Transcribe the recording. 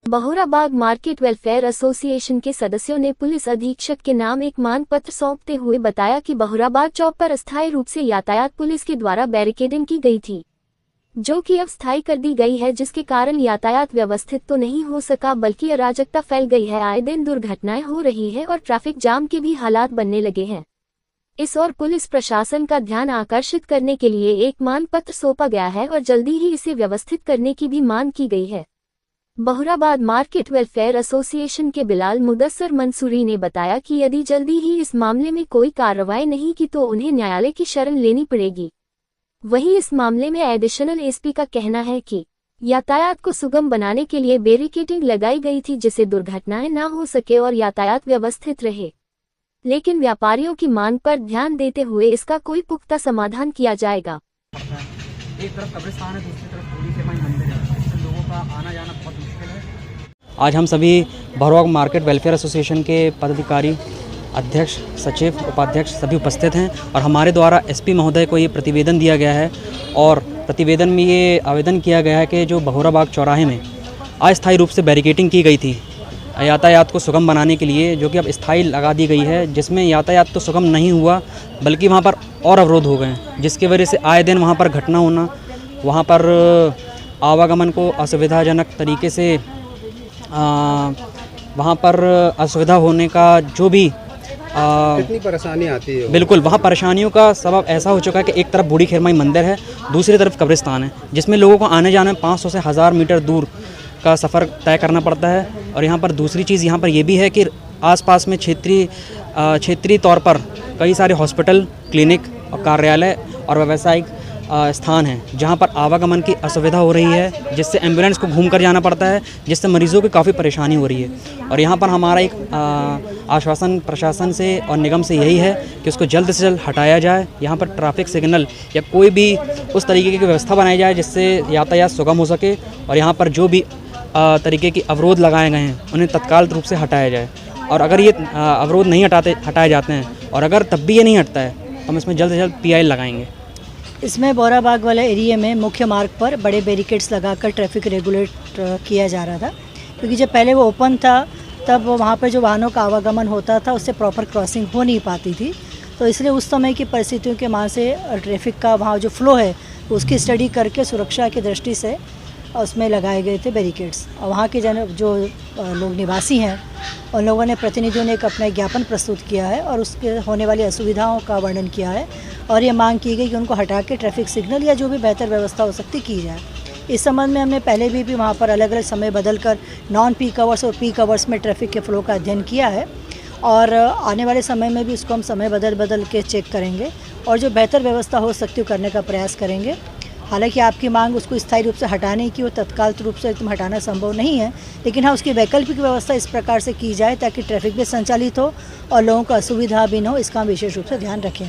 बहुराबाग market welfare association के सदस्यों ने पुलिस अधीक्षक के नाम एक मांग पत्र सौंपते हुए बताया कि बहुराबाग चौक पर अस्थायी रूप से यातायात पुलिस के द्वारा बैरिकेडिंग की गई थी, जो कि अब स्थायी कर दी गई है, जिसके कारण यातायात व्यवस्थित तो नहीं हो सका बल्कि अराजकता फैल गई है। आए दिन दुर्घटनाएं हो रही है और ट्रैफिक जाम के भी हालात बनने लगे हैं। इस और पुलिस प्रशासन का ध्यान आकर्षित करने के लिए एक मांग पत्र सौंपा गया है और जल्दी ही इसे व्यवस्थित करने की भी मांग की गई है। बहुराबाद मार्केट वेलफेयर एसोसिएशन के बिलाल मुदस्सर मंसूरी ने बताया कि यदि जल्दी ही इस मामले में कोई कार्रवाई नहीं की तो उन्हें न्यायालय की शरण लेनी पड़ेगी। वहीं इस मामले में एडिशनल एसपी का कहना है कि यातायात को सुगम बनाने के लिए बैरिकेडिंग लगाई गई थी जिससे दुर्घटनाएं न हो सके और यातायात व्यवस्थित रहे, लेकिन व्यापारियों की मांग पर ध्यान देते हुए इसका कोई पुख्ता समाधान किया जाएगा। एक तरफ कब्रिस्तान है, दूसरी तरफ भोली के माई मंदिर है, इससे लोगों का आना जाना बहुत मुश्किल है। आज हम सभी बहुराबाग मार्केट वेलफेयर एसोसिएशन के पदाधिकारी, अध्यक्ष, सचिव, उपाध्यक्ष सभी उपस्थित हैं और हमारे द्वारा एसपी महोदय को ये प्रतिवेदन दिया गया है और प्रतिवेदन में ये आवेदन किया गया है कि जो बहुराबाग चौराहे में अस्थायी रूप से बैरिकेडिंग की गई थी यातायात को सुगम बनाने के लिए, जो कि अब स्थायी लगा दी गई है, जिसमें यातायात तो सुगम नहीं हुआ बल्कि वहाँ पर और अवरोध हो गए, जिसकी वजह से आए दिन वहाँ पर घटना होना, वहाँ पर आवागमन को असुविधाजनक तरीके से वहाँ पर असुविधा होने का जो भी कितनी परेशानी आती है। बिल्कुल, वहाँ परेशानियों का सबब ऐसा हो चुका है कि एक तरफ बूढ़ी खैरमाई मंदिर है, दूसरी तरफ कब्रिस्तान है, जिसमें लोगों को आने जाने में 500 से 1000 मीटर दूर का सफ़र तय करना पड़ता है। और यहाँ पर दूसरी चीज़ यहाँ पर ये भी है कि आसपास में क्षेत्रीय तौर पर कई सारे हॉस्पिटल, क्लिनिक और कार्यालय और व्यावसायिक स्थान हैं जहाँ पर आवागमन की असुविधा हो रही है, जिससे एम्बुलेंस को घूम कर जाना पड़ता है, जिससे मरीजों की काफ़ी परेशानी हो रही है। और यहाँ पर हमारा एक आश्वासन प्रशासन से और निगम से यही है कि उसको जल्द से जल्द हटाया जाए। यहाँ पर ट्रैफिक सिग्नल या कोई भी उस तरीके की व्यवस्था बनाई जाए जिससे यातायात सुगम हो सके और यहाँ पर जो भी तरीके की अवरोध लगाए गए हैं उन्हें तत्काल रूप से हटाया जाए। और अगर ये अवरोध नहीं हटाए जाते हैं और अगर तब भी ये नहीं हटता है तो हम इसमें जल्द से जल्द PI लगाएंगे। इसमें बहुराबाग वाले एरिया में मुख्य मार्ग पर बड़े बैरिकेड्स लगाकर ट्रैफिक रेगुलेट किया जा रहा था, क्योंकि जब पहले वो ओपन था तब वहाँ पर जो वाहनों का आवागमन होता था उससे प्रॉपर क्रॉसिंग हो नहीं पाती थी। तो इसलिए उस समय की परिस्थितियों के मान से ट्रैफिक का वहाँ जो फ्लो है उसकी स्टडी करके सुरक्षा की दृष्टि से उसमें लगाए गए थे बैरिकेड्स। और वहाँ के जो लोग निवासी हैं उन लोगों ने, प्रतिनिधियों ने एक अपना ज्ञापन प्रस्तुत किया है और उसके होने वाली असुविधाओं का वर्णन किया है और ये मांग की गई कि उनको हटा के ट्रैफिक सिग्नल या जो भी बेहतर व्यवस्था हो सकती की जाए। इस संबंध में हमने पहले भी वहाँ पर अलग अलग समय बदलकर नॉन पीक आवर्स और पीक आवर्स में ट्रैफिक के फ्लो का अध्ययन किया है और आने वाले समय में भी इसको हम समय बदल के चेक करेंगे और जो बेहतर व्यवस्था हो सकती है करने का प्रयास करेंगे। हालांकि आपकी मांग उसको स्थायी रूप से हटाने की, वो तत्काल रूप से एकदम हटाना संभव नहीं है, लेकिन हाँ उसकी वैकल्पिक व्यवस्था इस प्रकार से की जाए ताकि ट्रैफिक भी संचालित हो और लोगों को असुविधा भी न हो, इसका हम विशेष रूप से ध्यान रखें।